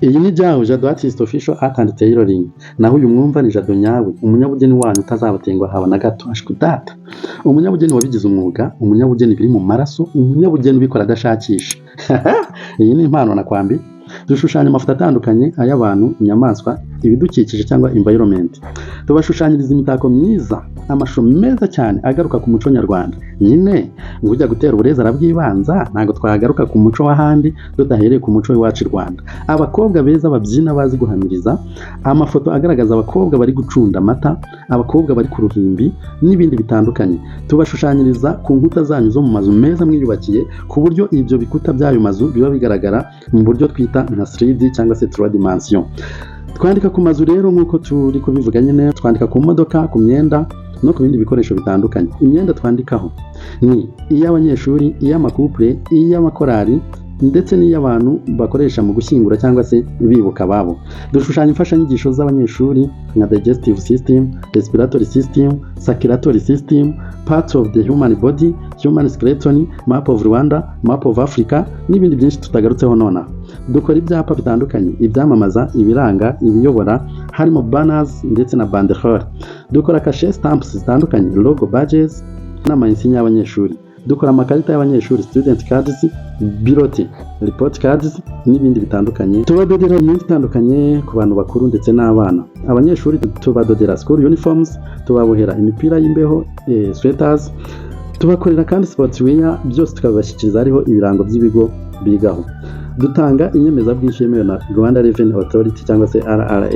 Iyi ni Jado Artist Official Art and Tailoring. Naho uyu mwumva ni Jado nyawe, umunyabugeni wanyu utazabatengwa haba na gato. Ashkudata. Umunyabugeni wabigize umwuga, umunyabugeni biri mu maraso, umunyabugeni ubikora adashakisha. Iyi ni impano nakwambi. Dushushanya amafoto atandukanye ay'abantu, inyamaswa, ibidukikije cyangwa environment. Tubashushanyiriza imitako myiza, amashusho meza cyane agaruka ku muco nyarwanda. Nyine ngo ujya gutera uburezi arabwibanza, ntago twagaruka ku muco w'ahandi tudahereye ku muco w'iwacu Rwanda. Abakobwa beza babyina bazi guhamiriza, amafoto agaragaza abakobwa bari gucunda amata, abakobwa bari ku ruhimbi n'ibindi bitandukanye. Tubashushanyiriza ku nkuta zanyu zo mu mazu meza mwiyubakiye, ku buryo ibyo bikuta by'ayo mazu biba bigaragara mu buryo twita nka 3D cyangwa se 3 dimension. Twandika ku mazu rero nk'uko turi kubivuga nyine, twandika ku modoka, ku myenda no ku bindi bikoresho bitandukanye. Imyenda twandikaho ni iy'abanyeshuri, iy'amakupure, iy'amakorari ndetse n'iy'abantu bakoresha mu gushyingura cyangwa se bibuka ababo. Dushushanya imfashanyigisho z'abanyeshuri nka digestive system, respiratory system, circulatory system, parts of the human body, human skeleton, map of Rwanda, map of Africa n'ibindi byinshi tutagarutseho nona. Dukora ibyapa bitandukanye, ibyamamaza, ibiranga, ibiyobora, harimo banners ndetse na banderole. Dukora cachet stamps zitandukanye, logo badges n'amayinsinya y'abanyeshuri. Dukora amakarita y'abanyeshuri, student cards, biroti, report cards n'ibindi bitandukanye. Tubadodera imyenda itandukanye ku bantu bakuru ndetse n'abana. Abanyeshuri tubadodera school uniforms, tubabohera imipira y'imbeho, sweaters, tubakorera kandi sportswear, byose tukabashyikiriza hariho ibirango by'ibigo bigaho. Dutanga inyemezabwishyu yemewe na Rwanda Revenue Authority cyangwa se RRA.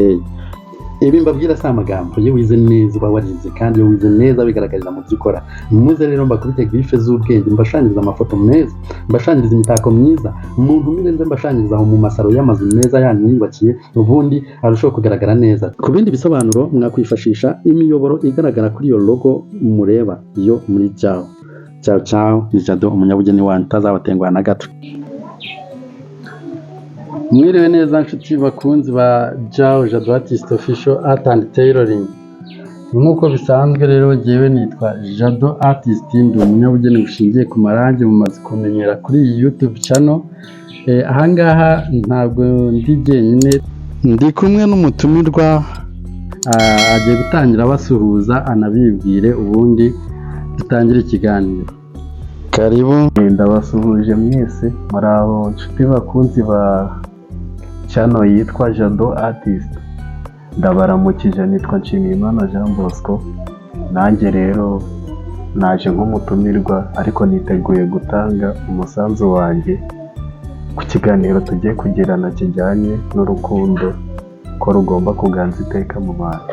Ibi mbabwira si amagambo, iyo wize neza uba warize, kandi iyo wize neza bigaragarira mu byo ukora. Muze rero mbakubite grife z'ubwenge, mbashanyiriza amafoto meza, mbashanyiriza imitako myiza, umuntu mirenze mbashanyiriza aho mu masaro y'amazu meza yanyu mwiyubakiye, ubundi arushaho kugaragara neza. Ku bindi bisobanuro mwakwifashisha imiyoboro igaragara kuri iyo logo mureba yo muri Jao. Ciao, ni Jado umunyabugeni wanyu utazabatengwa na gato. Mwiriwe neza nshuti bakunzi ba Jado Artist Official Art and Tailoring. Nk'uko bisanzwe rero jyewe nitwa Jado Artist, ndi umunyabugeni ushingiye ku marangi mumaze kumenyera kuri iyi YouTube channel. Ahangaha ntabwo ndi jyenyine, ndi kumwe n'umutumirwa agiye gutangira basuhuza anabibwire, ubundi dutangire ikiganiro. Karibu. Ndabasuhuje mwese, muraho nshuti bakunzi ba channel yitwa Jado Artist. Ndabaramukije, nitwa Nshimiyimana Jean Bosco. Nanjye rero naje nk'umutumirwa, ariko niteguye gutanga umusanzu wanjye ku kiganiro tugiye kugirana kijyanye n'urukundo ko rugomba kuganza iteka mu bantu.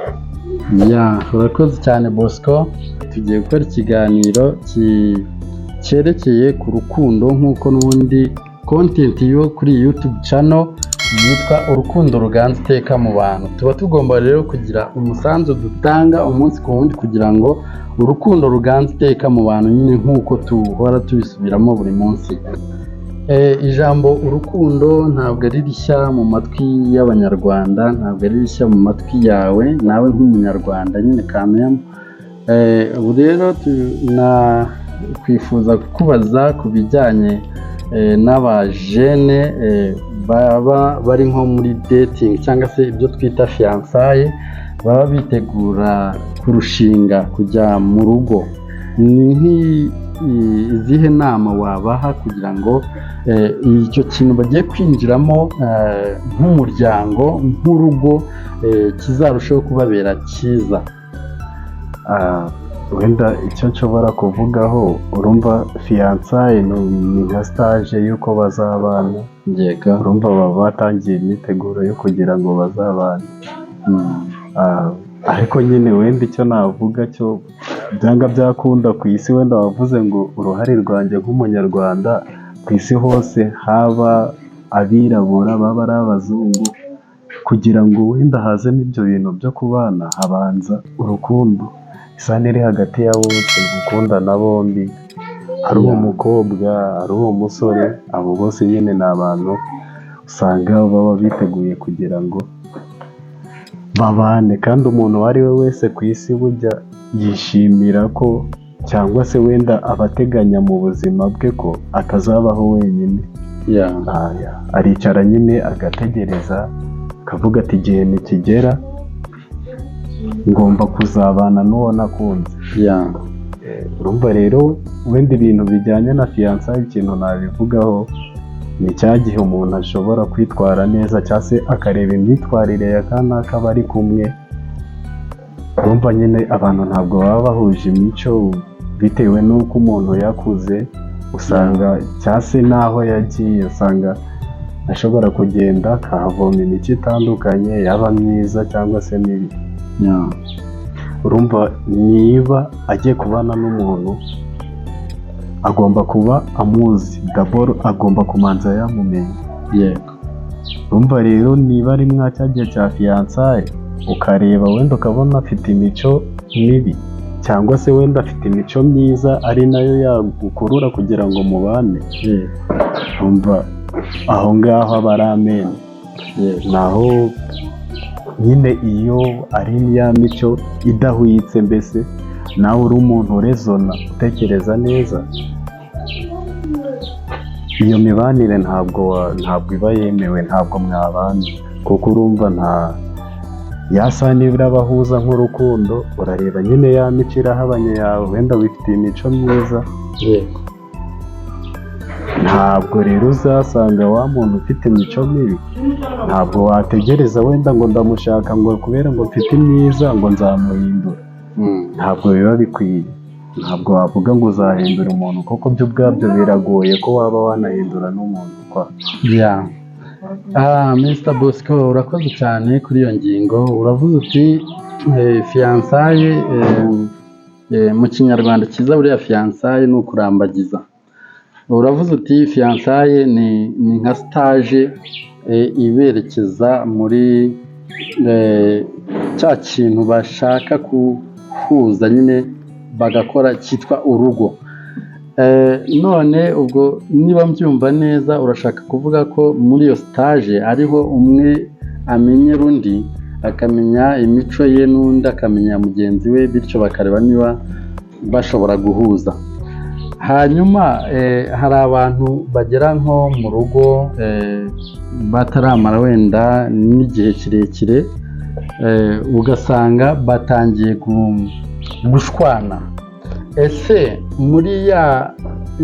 Urakoze cyane Bosco. Tugiye gukora ikiganiro cyerekeye ku rukundo, nk'uko n'ubundi content yo kuri YouTube channel yitwa urukundo ruganza iteka mu bantu. Tuba tugomba rero kugira umusanzu dutanga umunsi ku wundi kugira ngo urukundo ruganza iteka mu bantu, nyine nk'uko tuhora tubisubiramo buri munsi. Ijambo urukundo ntabwo ari rishya mu matwi y'abanyarwanda, ntabwo ari rishya mu matwi yawe nawe nk'umunyarwanda nyine kamenya. Ubu rero twifuza kukubaza ku bijyanye n'abajene baba bari nko muri dating cyangwa se ibyo twita fiançailles, baba bitegura kurushinga, kujya mu rugo. Ni izihe nama wabaha kugira ngo icyo kintu bagiye kwinjiramo nk'umuryango, nk'urugo, kizarushaho kubabera cyiza? Wenda icyo nshobora kuvugaho, urumva fiançailles ni nka stage y'uko bazabana. Urumva baba batangiye imyiteguro yo kugira ngo bazabane. Ariko nyine wenda icyo navuga cyo, byanga byakunda ku isi, wenda wavuze ngo uruhare rwanjye nk'umunyarwanda ku isi hose, haba abirabura baba ari abazungu, kugira ngo wenda hazemo ibyo bintu byo kubana, habanza urukundo, isano iri hagati ya bose, gukundana bombi, ari uwo mukobwa ari uwo musore. Abo bose nyine ni abantu usanga baba biteguye kugira ngo babane, kandi umuntu uwo ari we wese ku isi burya yishimira ko, cyangwa se wenda abateganya mu buzima bwe ko atazabaho wenyine. aricara nyine agategereza akavuga ati igihe nikigera ngomba kuzabana n'uwo nakunze. Urumva rero wenda ibintu bijyanye na fiyansaye ikintu nabivugaho ni cya gihe umuntu ashobora kwitwara neza cyangwa se akareba imyitwarire ya kanaka bari kumwe. Urumva nyine abantu ntabwo baba bahuje imico bitewe n'uko umuntu yakuze, usanga cyangwa se n'aho yagiye usanga ashobora kugenda akahavoma imico itandukanye yaba myiza cyangwa se mibi. Urumva niba agiye kubana n'umuntu agomba kuba amuzi, daboro agomba kumanza yamumenye. Urumva rero niba ari mwa cya gihe cya fiyansaye ukareba wenda ukabona afite imico mibi cyangwa se wenda afite imico myiza ari nayo yagukurura kugira ngo mubane, urumva aho ngaho aba ari ameni. Naho nyine iyo ari ya mico idahwitse, mbese nawe uri umuntu urezona utekereza neza, iyo mibanire ntabwo iba yemewe, ntabwo mwabana, kuko urumva nta yasa n'ibirabahuza nk'urukundo. Urareba nyine ya mico irahabanye yawe, wenda wifitiye imico myiza, ntabwo rero uzasanga wa muntu ufite imico mibi, ntabwo wategereza wenda ngo ndamushaka ngo kubera ngo mfite imyiza ngo nzamuhindura. Ntabwo biba bikwiye, ntabwo wavuga ngo uzahindura umuntu kuko byo ubwabyo biragoye ko waba wanahindura n'umuntu kwa. Mr. Bosco, urakoze cyane kuri iyo ngingo. Uravuze uti fiyansaye, mu kinyarwanda cyiza buriya fiyansaye ni ukurambagiza. Uravuze uti fiyansaye ni nka sitaje iberekeza muri cya kintu bashaka guhuza nyine bagakora cyitwa urugo. None ubwo niba mbyumva neza urashaka kuvuga ko muri iyo sitaje ariho umwe amenyera undi, akamenya imico ye n'undi akamenya mugenzi we, bityo bakareba niba bashobora guhuza. Hanyuma hari abantu bagera nko mu rugo bataramara wenda n'igihe kirekire, ugasanga batangiye gushwana. Ese muri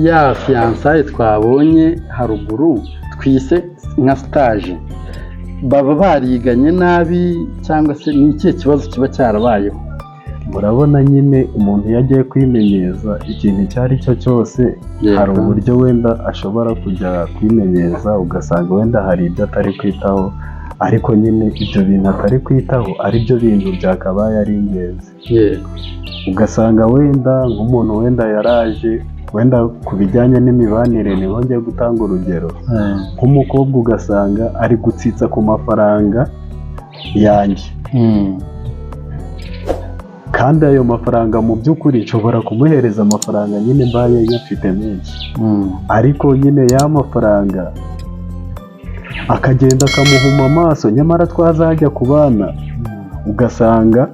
ya fiyansaye twabonye haruguru twise nka sitaje, baba bariganye nabi cyangwa se ni ikihe kibazo kiba cyarabayeho? Murabona nyine umuntu iyo agiye kwimenyeza ikintu icyo ari cyo cyose, hari uburyo wenda ashobora kujya kwimenyeza, ugasanga wenda hari ibyo atari kwitaho, ariko nyine ibyo bintu atari kwitaho ari byo bintu byakabaye ari ingenzi. Ugasanga wenda nk'umuntu wenda yaraje wenda ku bijyanye n'imibanire, niho ngiye gutanga urugero, nk'umukobwa ugasanga ari gutsitsa ku mafaranga yanjye, kandi ayo mafaranga mu by'ukuri nshobora kumuhereza amafaranga nyine mbaye yafite menshi, ariko nyine ya mafaranga akagenda akamuhuma amaso, nyamara twazajya kubana ugasanga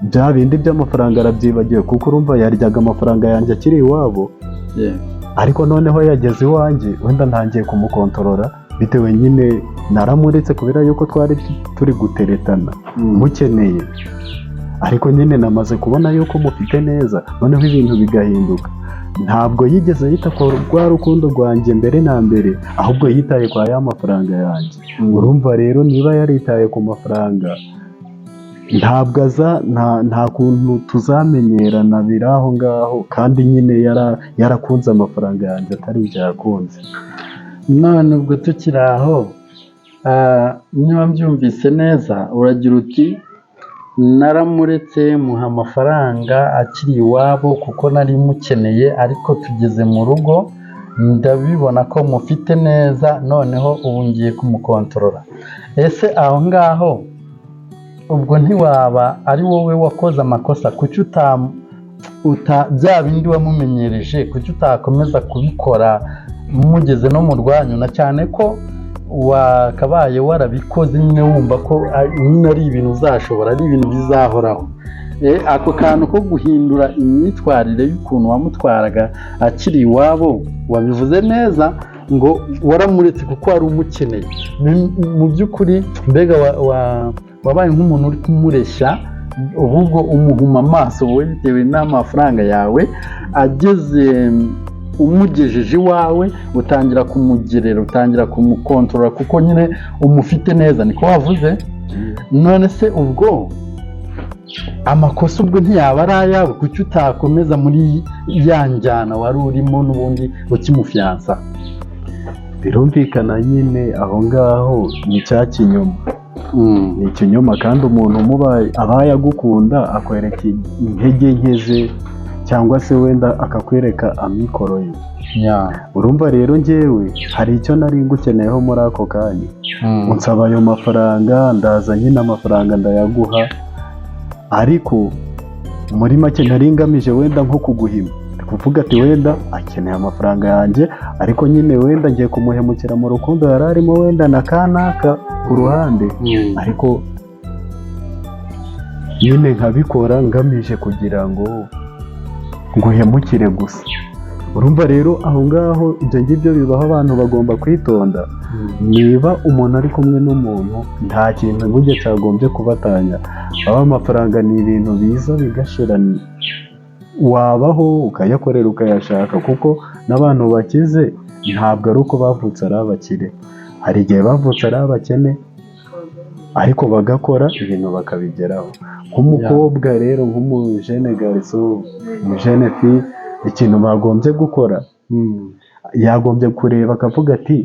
bya bindi by'amafaranga arabyibagiwe, kuko urumva yaryaga amafaranga yanjye akiri iwabo, ariko noneho yageze iwanjye wenda ntangiye kumukontorora bitewe nyine naramuretse kubera yuko twari turi guteretana mukeneye, ariko nyine namaze kubona yuko mufite neza, noneho ibintu bigahinduka. Ntabwo yigeze yita ku rwa rukundo rwanjye mbere na mbere, ahubwo yitaye kwa ya mafaranga yanjye. Urumva rero niba yaritaye ku mafaranga, ntabwo nta kuntu tuzamenyerana biri aho ngaho, kandi nyine yarakunze amafaranga yanjye atari ibyo yakunze. None ubwo tukiri aho, niba mbyumvise neza uragira uti naramuretse muha amafaranga akiri iwabo kuko nari mukeneye, ariko tugeze mu rugo ndabibona ko mufite neza, noneho ubu ngiye kumukontorora. Ese aho ngaho ubwo ntiwaba ari wowe wakoze amakosa? Kuki bya bindi wamumenyereje kuki utakomeza kubikora mugeze no mu rwanyu, na cyane ko wakabaye warabikoze nyine wumva ko nyine ari ibintu uzashobora, ari ibintu bizahoraho. Ako kantu ko guhindura imyitwarire y'ukuntu wamutwaraga akiri iwabo wabivuze neza, ngo waramuretse kuko wari umukeneye. Mu by'ukuri mbega wabaye nk'umuntu uri kumureshya, ahubwo umuhuma amaso wowe bitewe n'amafaranga yawe, ageze umugejeje iwawe utangira kumugerera, utangira kumukontorora kuko nyine umufite neza, niko wavuze. None se ubwo amakosa ubwo ntiyaba ari ayawe, kuki utakomeza muri ya njyana wari urimo n'ubundi ukimufiyansa? Birumvikana nyine aho ngaho ni cya kinyoma. Ni ikinyoma, kandi umuntu abaye agukunda akwereka intege nke ze, cyangwa se wenda akakwereka amikoro ye. Urumva rero njyewe hari icyo nari ngukeneyeho muri ako kanya, unsaba ayo mafaranga, ndaza nyine amafaranga ndayaguha, ariko muri make nari ngamije wenda nko kuguhima, kuvuga ati wenda akeneye amafaranga yanjye, ariko nyine wenda ngiye kumuhemukira mu rukundo yari arimo wenda na kanaka ku ruhande, ariko nyine nkabikora ngamije kugira ngo nguhemukire gusa. Urumva rero aho ngaho ibyo ngibyo bibaho, abantu bagomba kwitonda. Niba umuntu ari kumwe n'umuntu, nta kintu burya cyagombye kubatanya. Aho amafaranga ni ibintu biza bigashira, wabaho ukayakorera ukayashaka, kuko n'abantu bakize ntabwo ari uko bavutse ari abakire, hari igihe bavutse ari abakene ariko bagakora ibintu bakabigeraho. Nk'umukobwa rero, nk'umujene gariso, umujene fi, ikintu bagombye gukora, yagombye kureba akavuga ati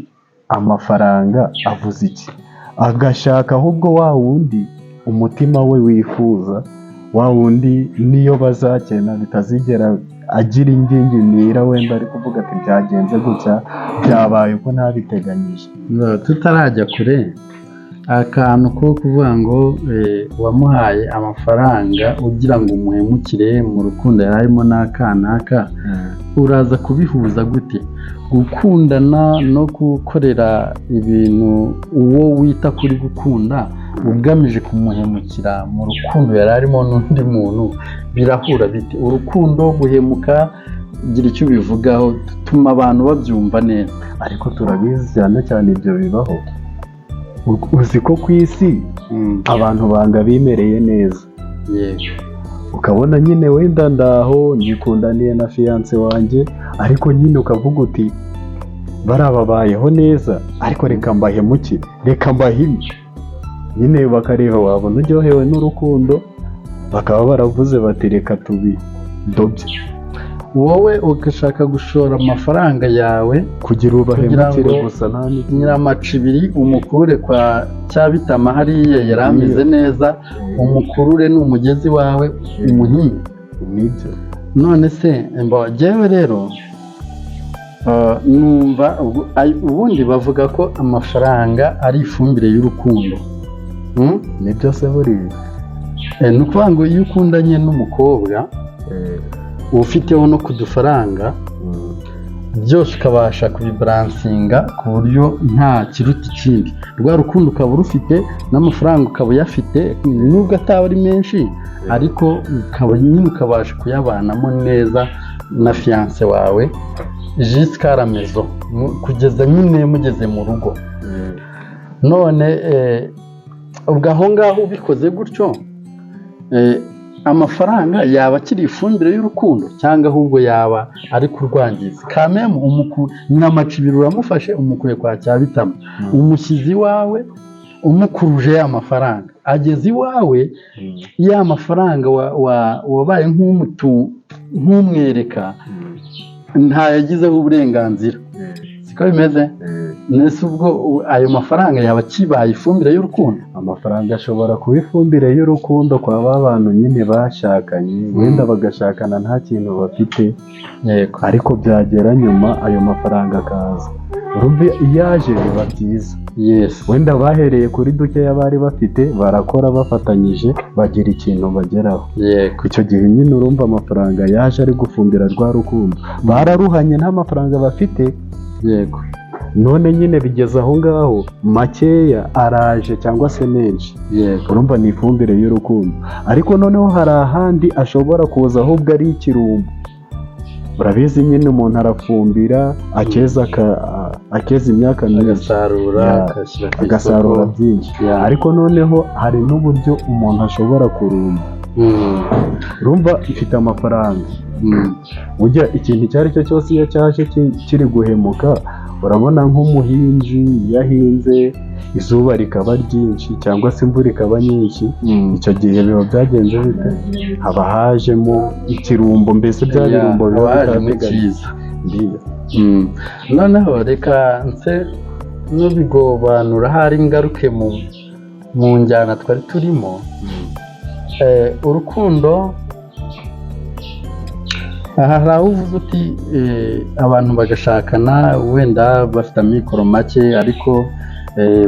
amafaranga avuze iki, agashaka ahubwo wa wundi umutima we wifuza, wa wundi niyo bazakena bitazigera agira ingingimira, wenda ari kuvuga ati byagenze gutya, byabaye uko ntabiteganyije. Tutarajya kure, akantu ko kuvuga ngo wamuhaye amafaranga ugira ngo umuhemukire mu rukundo yari arimo n'akanaka, uraza kubihuza gute? Gukundana no gukorera ibintu uwo wita kuri gukunda ugamije kumuhemukira mu rukundo yari arimo n'undi muntu, birahura bite? Urukundo, guhemuka, gira icyo ubivugaho, tuma abantu babyumva neza. Ariko turabizi cyane cyane ibyo bibaho. Uzi ko ku isi abantu banga bimereye neza. Yego. Ukabona nyine wenda ndaho nikundaniye na fiyanse wanjye, ariko nyine ukavuga uti barababayeho neza, ariko reka mbahemukire, reka mbahime. Nyine bakareba, wabona uryohewe n'urukundo, bakaba baravuze bati reka tubidobye. Wowe ugashaka gushora amafaranga yawe kugira ubahemukire gusa, nta nyiramacibiri umukure kwa Cyabitama hariya yari ameze neza, umukurure n'umugezi wawe umuhime. Nibyo. None se njyewe rero numva ubundi bavuga ko amafaranga ari ifumbire y'urukundo. Nibyo se buriya. Ni ukuvuga ngo iyo ukundanye n'umukobwa ufiteho no ku dufaranga, byose ukabasha kubibaransinga ku buryo nta kiruta ikindi. Rwa rukundo ukaba urufite, n'amafaranga ukaba uyafite, nubwo ataba ari menshi, ariko nyine ukabasha kuyabanamo neza na fiyanse wawe jusqu'à la maison, kugeza nyine mugeze mu rugo. None ubwo aho ngaho ubikoze gutyo, amafaranga yaba akiri ifumbire y'urukundo, cyangwa ahubwo yaba ari kurwangiza? Kamemu nyiramacibiri uramufashe, umukuye kwa Cyabitama, umushyize iwawe, umukuruje ya mafaranga, ageze iwawe, ya mafaranga wabaye nk'umwereka, ntayagizeho uburenganzira. Siko bimeze? Nese ubwo ayo mafaranga yaba kibaye ifumbire y'urukundo? Amafaranga ashobora kuba ifumbire y'urukundo kwa ba bantu nyine bashakanye, wenda bagashakana nta kintu bafite, ariko byagera nyuma ayo mafaranga akaza, urumva iyo aje biba byiza. Wenda bahereye kuri dukeya bari bafite, barakora bafatanyije, bagira ikintu bageraho. Icyo gihe nyine urumva amafaranga yaje ari gufumbira rwa rukundo. Bararuhanye nta mafaranga bafite, none nyine bigeze aho ngaho, makeya araje cyangwa se menshi, urumva ni ifumbire y'urukundo. Ariko noneho hari ahandi ashobora kuza ahubwo ari ikirumbo. Urabizi nyine umuntu arafumbira, akeza akeza imyaka myinshi agasarura Ya, agashyira ku agasarura isoko. byinshi Ya. ariko noneho hari n'uburyo umuntu ashobora kurumba. Rumba ifite amafaranga, ujya ikintu icyo ari cyo cyose iyo cyaje kiri guhemuka, urabona nk'umuhinzi iyo ahinze izuba rikaba ryinshi cyangwa se imvura ikaba nyinshi, icyo gihe biba byagenze bite, haba hajemo ikirumbo, mbese bya birumbo biba bitateganya. Noneho reka nse n'ubigobanura hari ingaruke mu njyana twari turimo. Urukundo aha hari aho uvuze uti abantu bagashakana wenda bafite amikoro make ariko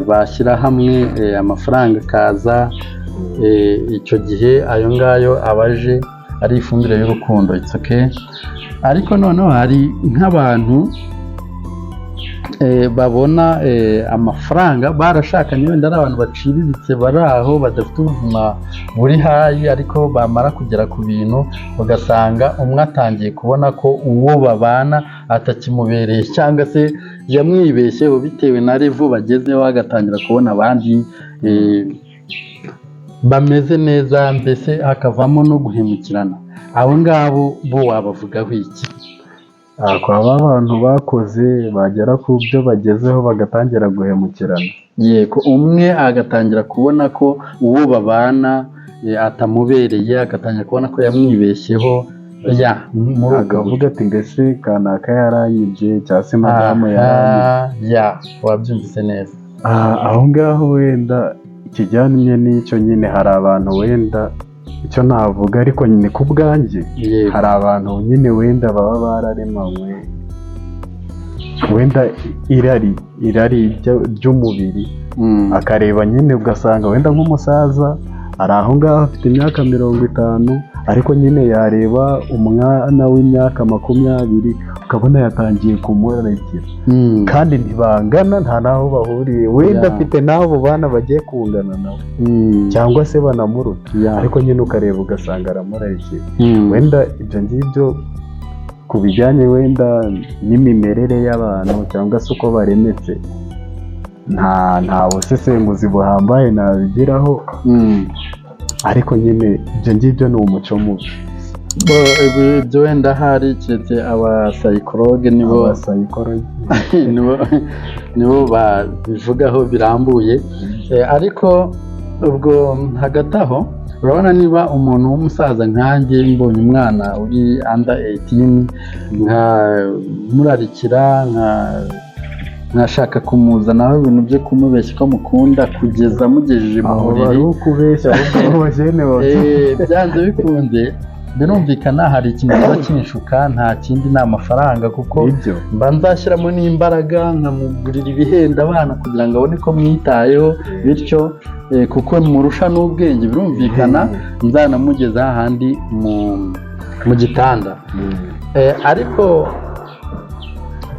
bashyira hamwe amafaranga akaza, icyo gihe ayo ngayo abaje ari ifumbire y'urukundo, it's okay. Ariko noneho hari nk'abantu babona amafaranga barashakanye, wenda ari abantu baciriritse bari aho badafite ubuzima buri hayi, ariko bamara kugera ku bintu ugasanga umwe atangiye kubona ko uwo babana atakimubereye cyangwa se yamwibeshyeho bitewe na revo bagezeho, agatangira kubona abandi bameze neza, mbese hakavamo no guhemukirana. Abo ngabo bo wabavugaho iki? Kwaba abantu bakoze bagera ku byo bagezeho bagatangira guhemukirana. Yego, umwe agatangira kubona ko uwo babana atamubereye, agatangira kubona ko yamwibeshyeho, akavuga ati mbese kanaka yaranyibye cyangwa se madamu yaranyibye. Wabyumvise neza. Aho ngaho wenda ikijyanye n'icyo nyine hari abantu wenda icyo navuga, ariko nyine ku bwanjye hari abantu nyine wenda baba bararemanywe wenda irari ry'umubiri, akareba nyine ugasanga wenda nk'umusaza ari aho ngaho afite imyaka 50, ariko nyine yareba umwana w'imyaka 20 ukabona yatangiye kumurarikira, kandi ntibangana, nta n'aho bahuriye, wenda afite n'abo bana bagiye kungana nabo cyangwa se banamuruta, ariko nyine ukareba ugasanga aramurarikiye. Wenda ibyo ngibyo ku bijyanye wenda n'imimerere y'abantu cyangwa se uko baremetse, nta busesenguzi buhambaye nabigiraho, ariko nyine ibyo ngibyo ni umuco mubi. Ibyo wenda hari keretse abasayikologe nibo babivugaho birambuye, ariko ubwo hagati aho urabona niba umuntu w'umusaza nkanjye mbonye umwana uri under 18 nkamurarikira, nkashaka kumuzanaho ibintu byo kumubeshya ko mukunda kugeza mugejeje mu buriri, byanze bikunze birumvikana hari ikintu kiba kinshuka, nta kindi ni amafaranga, kuko mba nzashyiramo n'imbaraga nkamugurira ibihenda abana kugira ngo abone ko mwitayeho, bityo kuko murusha n'ubwenge birumvikana nzanamugeza ahandi mu gitanda. Ariko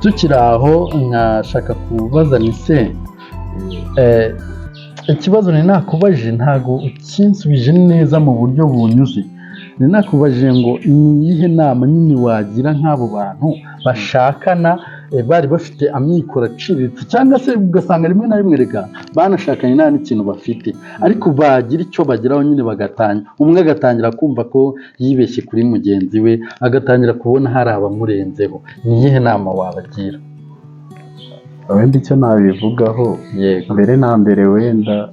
tukiri aho nkashaka kubaza ni se, ikibazo ni nakubajije ntago ukinsubije neza mu buryo bunyuze. Ni nakubajije ngo ni iyihe nama nyine wagira nk'abo bantu bashakana bari bafite amikoro aciriritse, cyangwa se ugasanga rimwe na rimwe reka banashakanye nta n'ikintu bafite, ariko bagira icyo bageraho nyine umwe agatangira kumva ko yibeshye kuri mugenzi we, agatangira kubona hari abamurenzeho. Ni iyihe nama wabagira? Wenda icyo nabivugaho, mbere na mbere wenda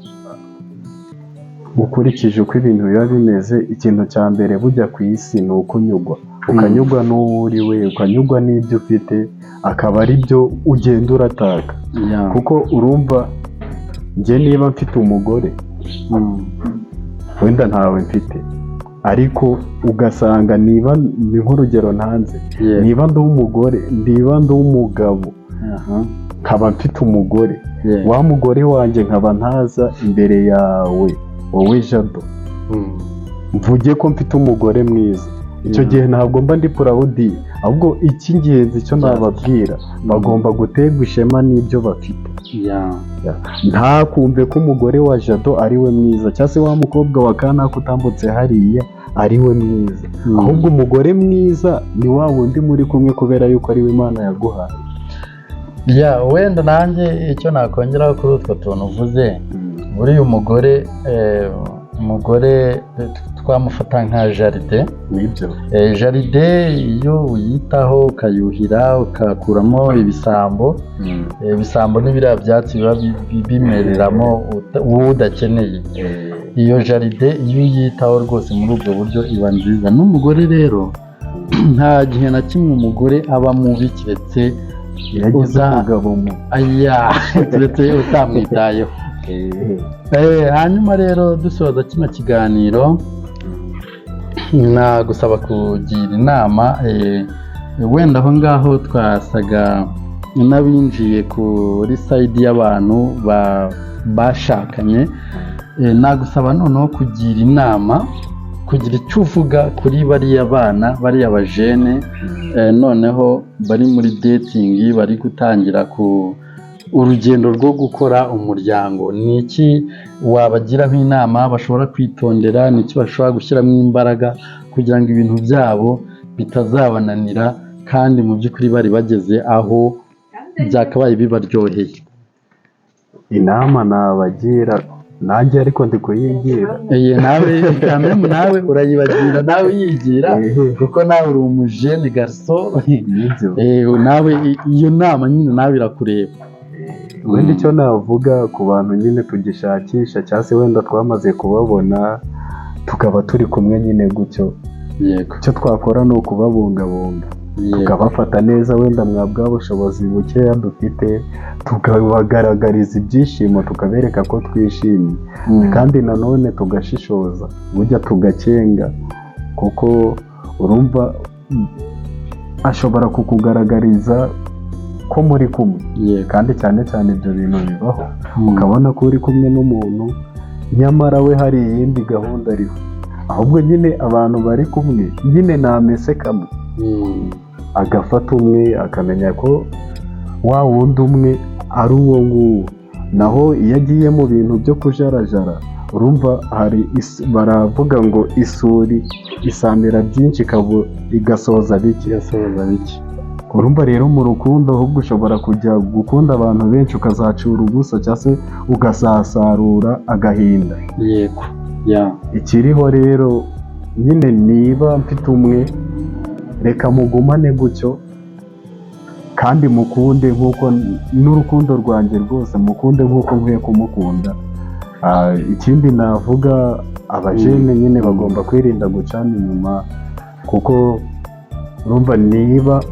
ukurikije uko ibintu biba bimeze, ikintu cya mbere bujya ku isi ni ukunyugwa, ukanyugwa n'uwo uri we, ukanyugwa n'ibyo ufite, akaba ari byo ugenda urataka. Kuko urumva njye niba mfite umugore wenda ntawe mfite, ariko ugasanga niba ni nk'urugero ntanze, niba ndi umugore, niba ndi umugabo nkaba mfite umugore, wa mugore wanjye nkaba ntaza imbere yawe wowe Jado mvuge ko mfite umugore mwiza, icyo gihe ntabwo mba ndi purawudi, ahubwo icy'ingenzi icyo nababwira, bagomba guterwa ishema n'ibyo bafite. Ntakumve ko umugore wa Jado ari we mwiza, cyangwa se wa mukobwa wa kanaka utambutse hariya ari we mwiza, ahubwo umugore mwiza ni wa wundi muri kumwe kubera yuko ari we Imana yaguhaye. wenda nanjye icyo nakongeraho kuri utwo tuntu uvuze, buriya umugore twamufata nka jaride. nibyo Jaride iyo uyitaho ukayuhira ukakuramo ibisambo, ibisambo ni biriya byatsi biba bimereramo wowe udakeneye. Iyo jaride iyo uyitaho rwose muri ubwo buryo iba nziza. N'umugore rero nta gihe na kimwe umugore aba mubi keretse keretse utamwitayeho. Hanyuma rero dusoza kino kiganiro nagusaba kugira inama, wenda aho ngaho twasaga n'abinjiye kuri sayidi y'abantu bashakanye, nagusaba noneho kugira inama, kugira icyo uvuga kuri bariya bana, bariya bajene noneho bari muri dating, bari gutangira urugendo rwo gukora umuryango. Ni iki wabagiraho inama bashobora kwitondera? Ni iki bashobora gushyiramo imbaraga kugira ngo ibintu byabo bitazabananira kandi mu by'ukuri bari bageze aho byakabaye bibaryoheye? Inama nabagira nanjye ariko ndi kuyigira. nawe urayibagira, nawe uyigira kuko nawe uri umujene gaso. Nawe iyo nama nyine nawe irakureba. Wenda icyo navuga ku bantu nyine tugishakisha cyangwa se wenda twamaze kubabona tukaba turi kumwe nyine gutyo, icyo twakora ni ukubabungabunga, tukabafata neza wenda mwa bwa bushobozi bukeya dufite, tukabagaragariza ibyishimo, tukabereka ko twishimye, kandi nanone tugashishoza, burya tugakenga, kuko urumva ashobora kukugaragariza ko muri kumwe, kandi cyane cyane ibyo bintu bibaho, ukabona ko uri kumwe n'umuntu nyamara we hari iyindi gahunda ariho, ahubwo nyine abantu bari kumwe nyine namese kamwe, agafata umwe akamenya ko wa wundi umwe ari uwo nguwo. Naho iyo agiye mu bintu byo kujarajara, urumva baravuga ngo isuri isamira byinshi igasoza bike. Urumva rero mu rukundo ahubwo ushobora kujya gukunda abantu benshi ukazacura ubusa cyangwa se ugasasarura agahinda. Ikiriho rero nyine niba mfite umwe, reka mugumane gutyo kandi mukunde nk'uko n'urukundo rwanjye rwose mukunde nk'uko nkwiye kumukunda. Ikindi navuga, abajene nyine bagomba kwirinda gucana inyuma, kuko urumva niba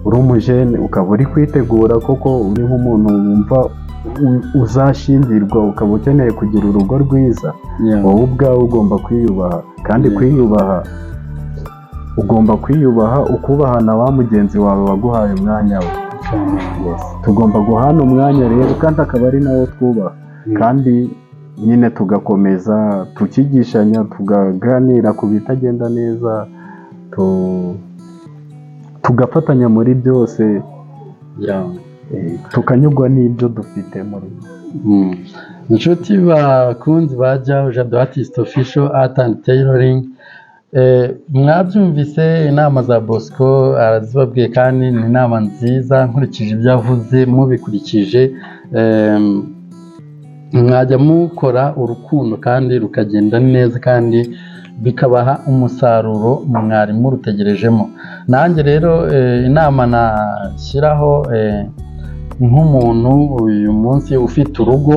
uri umujene ukaba uri kwitegura koko uri nk'umuntu wumva uzashingirwa, ukaba ukeneye kugira urugo rwiza, wowe ubwawe ugomba kwiyubaha, kandi kwiyubaha ugomba kwiyubaha ukubaha na wa mugenzi wawe waguhaye umwanya we. Tugomba guhana umwanya rero, kandi akaba ari nawo twubaha, kandi nyine tugakomeza tukigishanya, tukaganira ku bitagenda neza, tugafatanya muri byose, tukanyurwa n'ibyo dufite muri inshuti bakunzi ba Jado Artist Official Art and Tailoring. Mwabyumvise inama za Bosco arazibabwiye, kandi ni inama nziza nkurikije ibyo avuze, mubikurikije mwajya mukora urukundo kandi rukagenda neza, kandi bikabaha umusaruro mwari murutegerejemo. Nanjye rero inama nashyiraho nk'umuntu uyu munsi ufite urugo,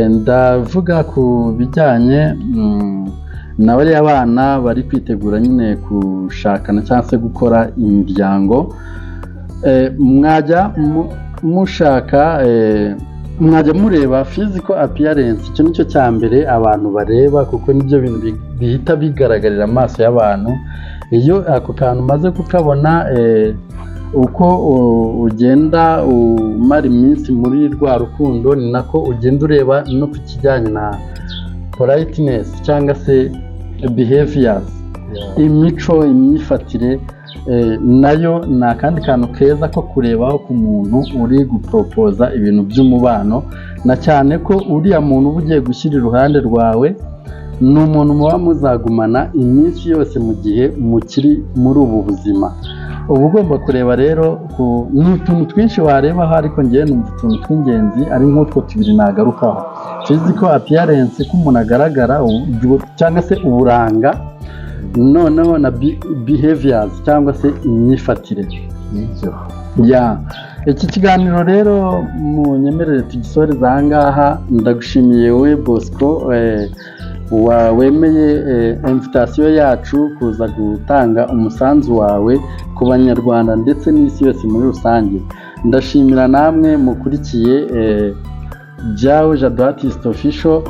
ndavuga ku bijyanye na bariya bana bari kwitegura nyine gushakana cyangwa se gukora imiryango. Mwajya mushaka, mwajya mureba physical appearance. Icyo nicyo cya mbere abantu bareba, kuko nibyo bintu bihita bigaragarira amaso y'abantu. Iyo ako kantu umaze kukabona, uko ugenda umara iminsi muri rwa rukundo, ni nako ugenda ureba no ku kijyanye na politeness cyangwa se behaviors, imico, imyifatire, nayo ni akandi kantu keza ko kurebaho ku muntu uri guporopoza ibintu by'umubano, na cyane ko uriya muntu uba ugiye gushyira iruhande rwawe ni umuntu muba muzagumana iminsi yose mu gihe mukiri muri ubu buzima. Uba ugomba kureba rero ni utuntu twinshi warebaho, ariko ngewe numva utuntu tw'ingenzi ari nk'utwo tubiri nagarukaho. Tuzi ko appearance ko umuntu agaragara cyangwa se uburanga, noneho na behaviors cyangwa se imyifatire. Iki kiganiro rero munyemerere tugisoreza aha ngaha. Ndagushimiye we Bosco wemeye invitation yacu kuza gutanga umusanzu wawe ku banyarwanda ndetse n'isi yose muri rusange. Ndashimira namwe mukurikiye Jao Jado Artist Official.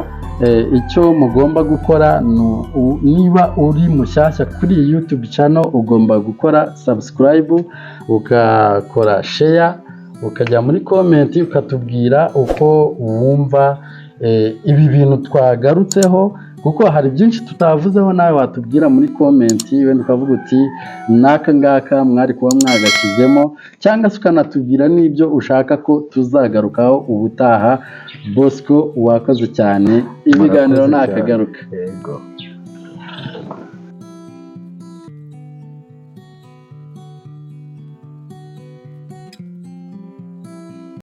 Icyo mugomba gukora niba uri mushyashya kuri iyi YouTube channel, ugomba gukora subscribe, ugakora share, ukajya muri comment ukatubwira uko wumva ibi bintu twagarutseho, kuko hari byinshi tutavuzeho. Nawe watubwira muri comment, wenda ukavuga uti naka ngaka mwari kuba mwagashyizemo, cyangwa se ukanatubwira n'ibyo ushaka ko tuzagarukaho ubutaha. Bosco wakoze cyane, ibiganiro nakagaruka. Yego.